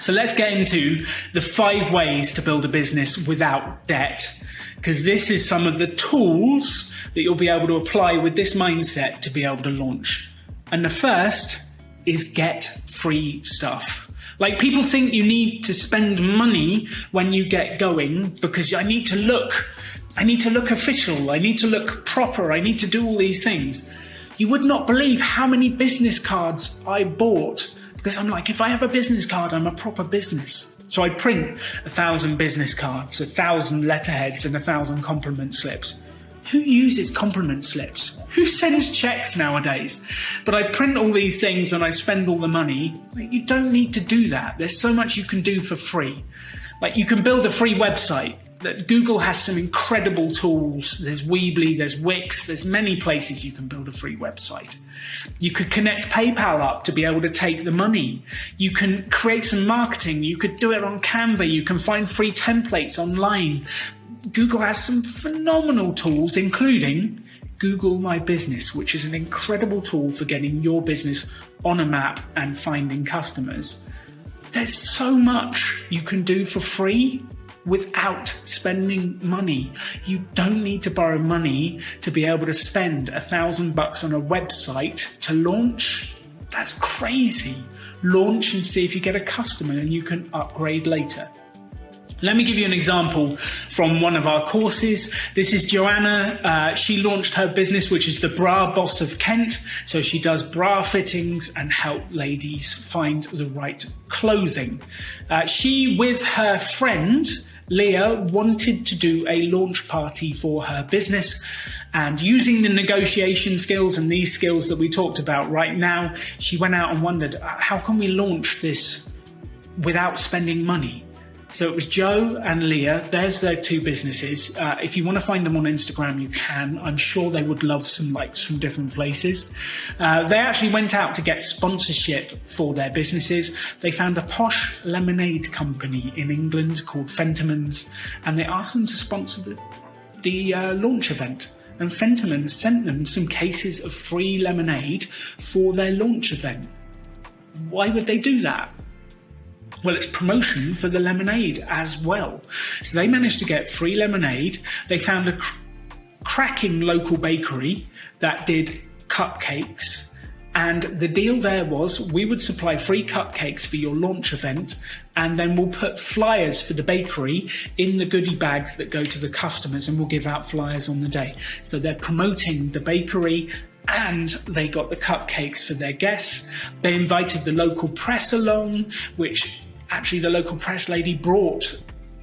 So let's get into the 5 ways to build a business without debt, because this is some of the tools that you'll be able to apply with this mindset to be able to launch. And the first is get free stuff. Like, people think you need to spend money when you get going because I need to look official, I need to look proper, I need to do all these things. You would not believe how many business cards I bought because I'm like, if I have a business card, I'm a proper business. So I print 1,000 business cards, 1,000 letterheads and 1,000 compliment slips. Who uses compliment slips? Who sends checks nowadays? But I print all these things and I spend all the money. Like, you don't need to do that. There's so much you can do for free. Like, you can build a free website. Google has some incredible tools. There's Weebly, there's Wix, there's many places you can build a free website. You could connect PayPal up to be able to take the money. You can create some marketing. You could do it on Canva. You can find free templates online. Google has some phenomenal tools, including Google My Business, which is an incredible tool for getting your business on a map and finding customers. There's so much you can do for free without spending money. You don't need to borrow money to be able to spend $1,000 on a website to launch. That's crazy. Launch and see if you get a customer and you can upgrade later. Let me give you an example from one of our courses. This is Joanna. She launched her business, which is the Bra Boss of Kent. So she does bra fittings and help ladies find the right clothing. She, with her friend, Leah, wanted to do a launch party for her business. And using the negotiation skills and these skills that we talked about right now, she went out and wondered, how can we launch this without spending money? So it was Joe and Leah. There's their 2 businesses. If you want to find them on Instagram, you can. I'm sure they would love some likes from different places. They actually went out to get sponsorship for their businesses. They found a posh lemonade company in England called Fentimans, and they asked them to sponsor the launch event. And Fentimans sent them some cases of free lemonade for their launch event. Why would they do that? Well, it's promotion for the lemonade as well. So they managed to get free lemonade. They found a cracking local bakery that did cupcakes. And the deal there was we would supply free cupcakes for your launch event, and then we'll put flyers for the bakery in the goodie bags that go to the customers, and we'll give out flyers on the day. So they're promoting the bakery, and they got the cupcakes for their guests. They invited the local press along, which actually the local press lady brought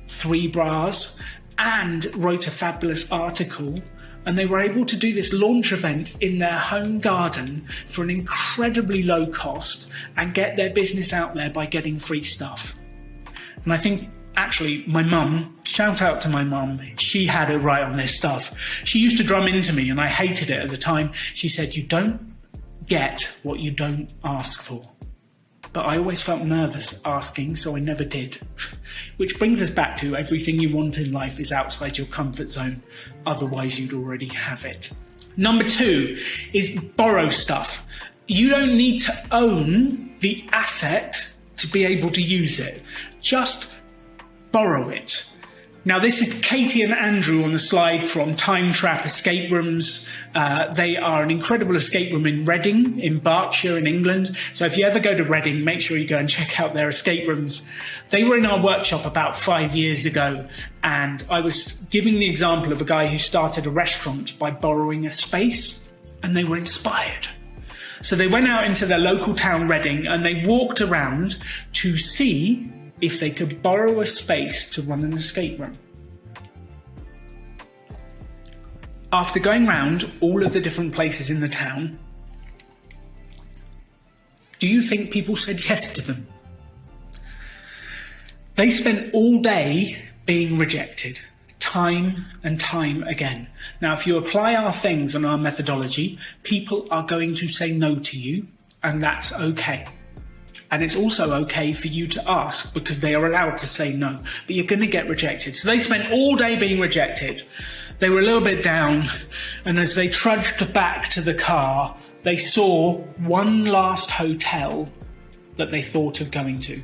3 bras and wrote a fabulous article. And they were able to do this launch event in their home garden for an incredibly low cost and get their business out there by getting free stuff. And I think actually my mum, shout out to my mum, she had it right on this stuff. She used to drum into me and I hated it at the time. She said, you don't get what you don't ask for. But I always felt nervous asking, so I never did. Which brings us back to everything you want in life is outside your comfort zone. Otherwise, you'd already have it. Number 2 is borrow stuff. You don't need to own the asset to be able to use it. Just borrow it. Now, this is Katie and Andrew on the slide from Time Trap Escape Rooms. They are an incredible escape room in Reading, in Berkshire, in England. So if you ever go to Reading, make sure you go and check out their escape rooms. They were in our workshop about 5 years ago, and I was giving the example of a guy who started a restaurant by borrowing a space, and they were inspired. So they went out into their local town, Reading, and they walked around to see if they could borrow a space to run an escape room. After going round all of the different places in the town, do you think people said yes to them? They spent all day being rejected, time and time again. Now, if you apply our things and our methodology, people are going to say no to you, and that's okay. And it's also okay for you to ask because they are allowed to say no, but you're going to get rejected. So they spent all day being rejected. They were a little bit down, and as they trudged back to the car, they saw one last hotel that they thought of going to.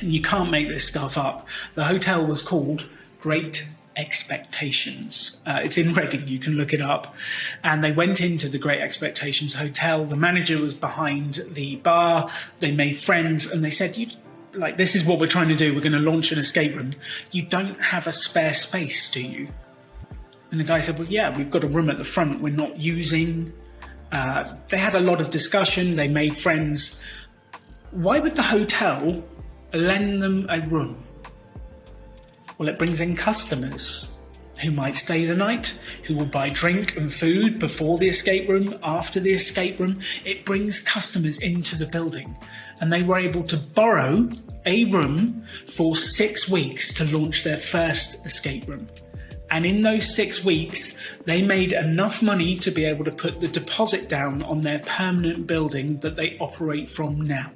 And you can't make this stuff up. The hotel was called Great Expectations. It's in Reading, you can look it up. And they went into the Great Expectations Hotel. The manager was behind the bar. They made friends and they said, this is what we're trying to do. We're going to launch an escape room. You don't have a spare space, do you? And the guy said, well, yeah, we've got a room at the front we're not using. They had a lot of discussion. They made friends. Why would the hotel lend them a room? Well, it brings in customers who might stay the night, who will buy drink and food before the escape room, after the escape room. It brings customers into the building. And they were able to borrow a room for 6 weeks to launch their first escape room. And in those 6 weeks, they made enough money to be able to put the deposit down on their permanent building that they operate from now.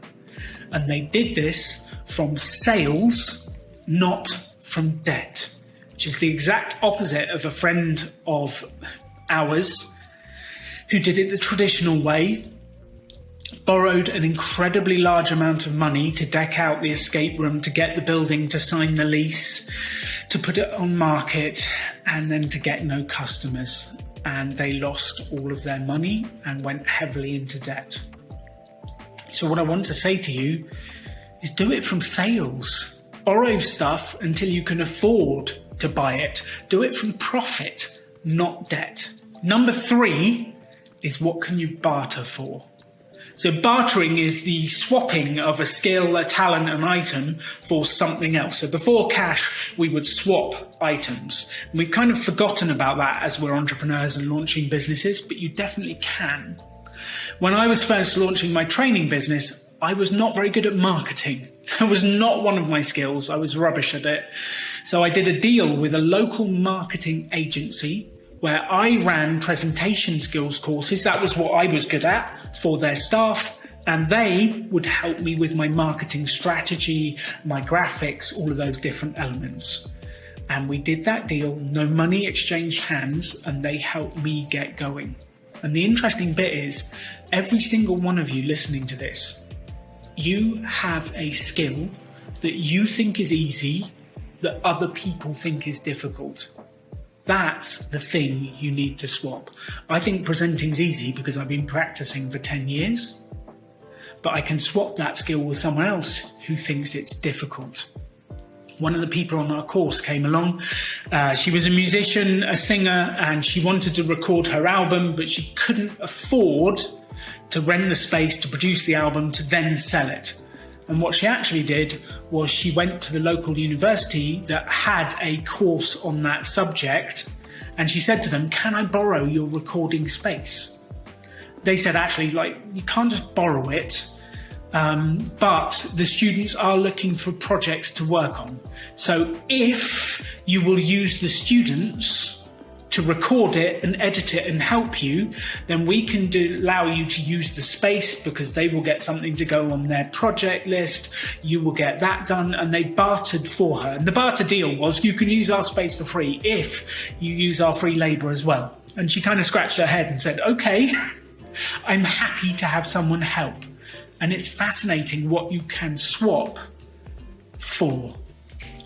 And they did this from sales, not from debt, which is the exact opposite of a friend of ours who did it the traditional way, borrowed an incredibly large amount of money to deck out the escape room, to get the building, to sign the lease, to put it on market, and then to get no customers. And they lost all of their money and went heavily into debt. So what I want to say to you is do it from sales. Borrow stuff until you can afford to buy it. Do it from profit, not debt. Number 3 is what can you barter for? So bartering is the swapping of a skill, a talent, an item for something else. So before cash, we would swap items. And we've kind of forgotten about that as we're entrepreneurs and launching businesses, but you definitely can. When I was first launching my training business, I was not very good at marketing. It was not one of my skills. I was rubbish at it. So I did a deal with a local marketing agency where I ran presentation skills courses. That was what I was good at for their staff. And they would help me with my marketing strategy, my graphics, all of those different elements. And we did that deal, no money exchanged hands, and they helped me get going. And the interesting bit is, every single one of you listening to this, you have a skill that you think is easy, that other people think is difficult. That's the thing you need to swap. I think presenting's easy because I've been practicing for 10 years, but I can swap that skill with someone else who thinks it's difficult. One of the people on our course came along. She was a musician, a singer, and she wanted to record her album, but she couldn't afford to rent the space to produce the album to then sell it. And what she actually did was she went to the local university that had a course on that subject, and she said to them, "Can I borrow your recording space?" They said, actually, you can't just borrow it, but the students are looking for projects to work on. So if you will use the students to record it and edit it and help you, then we can allow you to use the space because they will get something to go on their project list. You will get that done. And they bartered for her. And the barter deal was, you can use our space for free if you use our free labor as well. And she kind of scratched her head and said, okay, I'm happy to have someone help. And it's fascinating what you can swap for.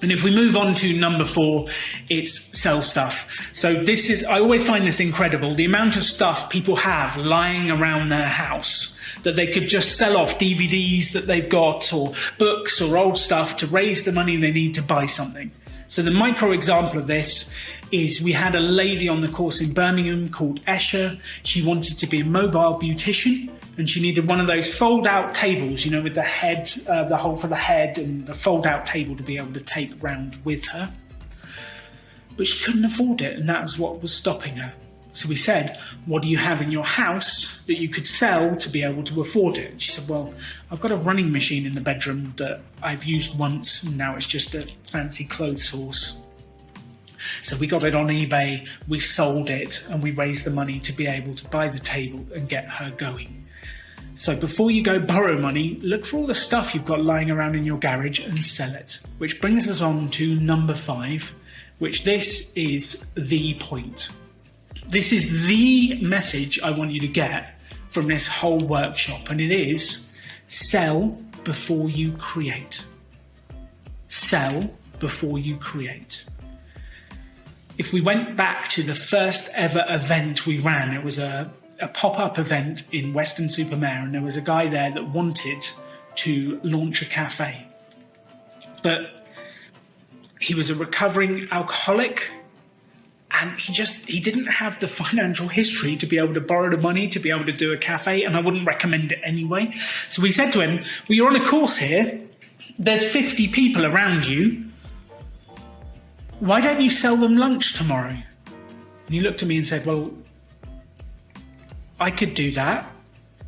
And if we move on to number 4, it's sell stuff. So I always find this incredible, the amount of stuff people have lying around their house that they could just sell off, DVDs that they've got or books or old stuff to raise the money they need to buy something. So the micro example of this is we had a lady on the course in Birmingham called Esha. She wanted to be a mobile beautician. And she needed one of those fold-out tables, with the head, the hole for the head and the fold-out table to be able to take round with her. But she couldn't afford it, and that was what was stopping her. So we said, what do you have in your house that you could sell to be able to afford it? And she said, well, I've got a running machine in the bedroom that I've used once, and now it's just a fancy clothes horse. So we got it on eBay, we sold it, and we raised the money to be able to buy the table and get her going. So before you go borrow money, look for all the stuff you've got lying around in your garage and sell it. Which brings us on to number 5, which this is the point. This is the message I want you to get from this whole workshop, and it is sell before you create. sell before you create. If we went back to the first ever event we ran, it was a pop-up event in Weston-super-Mare, and there was a guy there that wanted to launch a cafe. But he was a recovering alcoholic, and he didn't have the financial history to be able to borrow the money to be able to do a cafe, and I wouldn't recommend it anyway. So we said to him, well, you're on a course here, there's 50 people around you, why don't you sell them lunch tomorrow? And he looked at me and said, well, I could do that.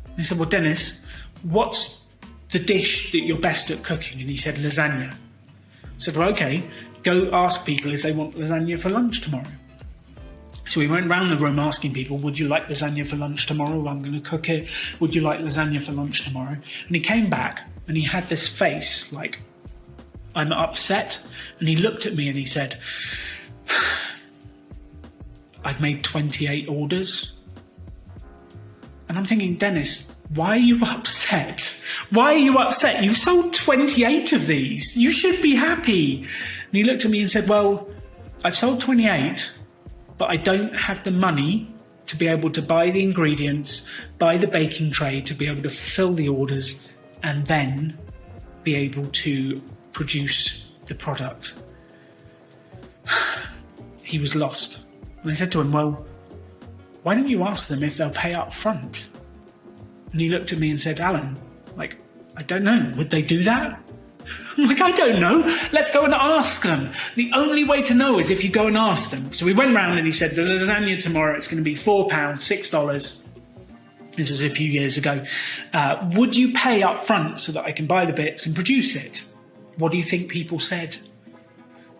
And he said, well, Dennis, what's the dish that you're best at cooking? And he said, lasagna. I said, well, okay, go ask people if they want lasagna for lunch tomorrow. So we went round the room asking people, would you like lasagna for lunch tomorrow? I'm going to cook it. Would you like lasagna for lunch tomorrow? And he came back and he had this face like, I'm upset. And he looked at me and he said, I've made 28 orders. And I'm thinking, Dennis, why are you upset? Why are you upset? You've sold 28 of these. You should be happy. And he looked at me and said, well, I've sold 28, but I don't have the money to be able to buy the ingredients, buy the baking tray, to be able to fill the orders, and then be able to produce the product. He was lost. And I said to him, well, why don't you ask them if they'll pay up front? And he looked at me and said, Alan, like, I don't know, would they do that? I'm like, I don't know. Let's go and ask them. The only way to know is if you go and ask them. So we went round and he said, the lasagna tomorrow, it's going to be £4, $6. This was a few years ago. Would you pay up front so that I can buy the bits and produce it? What do you think people said?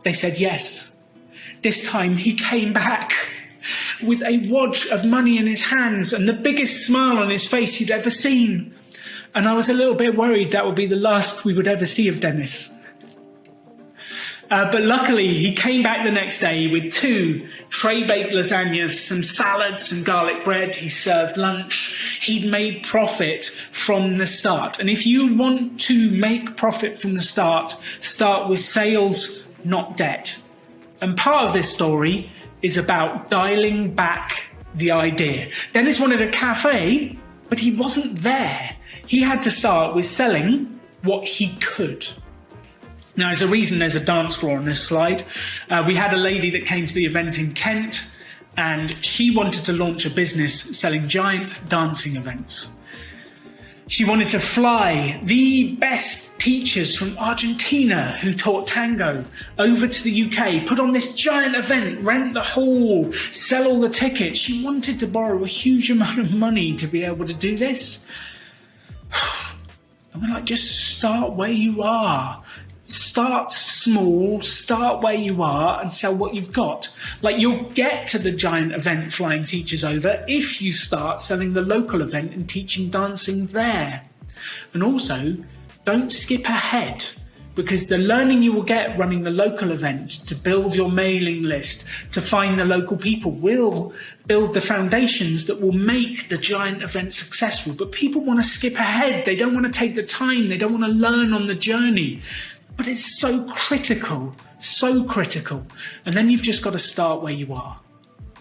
They said yes. This time he came back with a wad of money in his hands and the biggest smile on his face you'd ever seen. And I was a little bit worried that would be the last we would ever see of Dennis. But luckily, he came back the next day with 2 tray-baked lasagnas, some salads, some garlic bread. He served lunch. He'd made profit from the start. And if you want to make profit from the start with sales, not debt. And part of this story is about dialing back the idea. Dennis wanted a cafe, but he wasn't there. He had to start with selling what he could. Now, there's a reason there's a dance floor on this slide. We had a lady that came to the event in Kent, and she wanted to launch a business selling giant dancing events. She wanted to fly the best teachers from Argentina who taught tango over to the UK, put on this giant event, rent the hall, sell all the tickets. She wanted to borrow a huge amount of money to be able to do this. And we're like, just start where you are. Start small, start where you are and sell what you've got. Like, you'll get to the giant event flying teachers over if you start selling the local event and teaching dancing there. And also, don't skip ahead, because the learning you will get running the local event, to build your mailing list, to find the local people, will build the foundations that will make the giant event successful. But people want to skip ahead. They don't want to take the time. They don't want to learn on the journey. But it's so critical, so critical. And then you've just got to start where you are.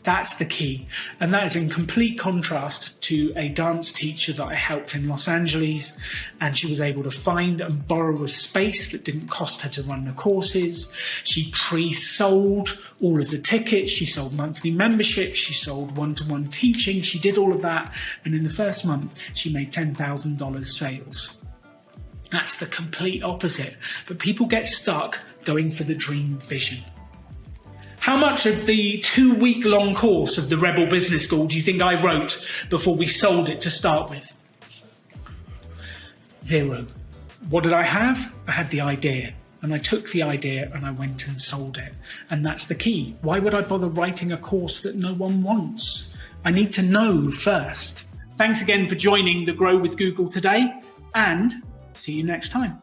That's the key. And that is in complete contrast to a dance teacher that I helped in Los Angeles. And she was able to find and borrow a space that didn't cost her to run the courses. She pre-sold all of the tickets. She sold monthly memberships. She sold one-to-one teaching. She did all of that. And in the first month, she made $10,000 sales. That's the complete opposite. But people get stuck going for the dream vision. How much of the 2-week-long course of the Rebel Business School do you think I wrote before we sold it to start with? 0. What did I have? I had the idea. And I took the idea and I went and sold it. And that's the key. Why would I bother writing a course that no one wants? I need to know first. Thanks again for joining the Grow with Google today, and see you next time.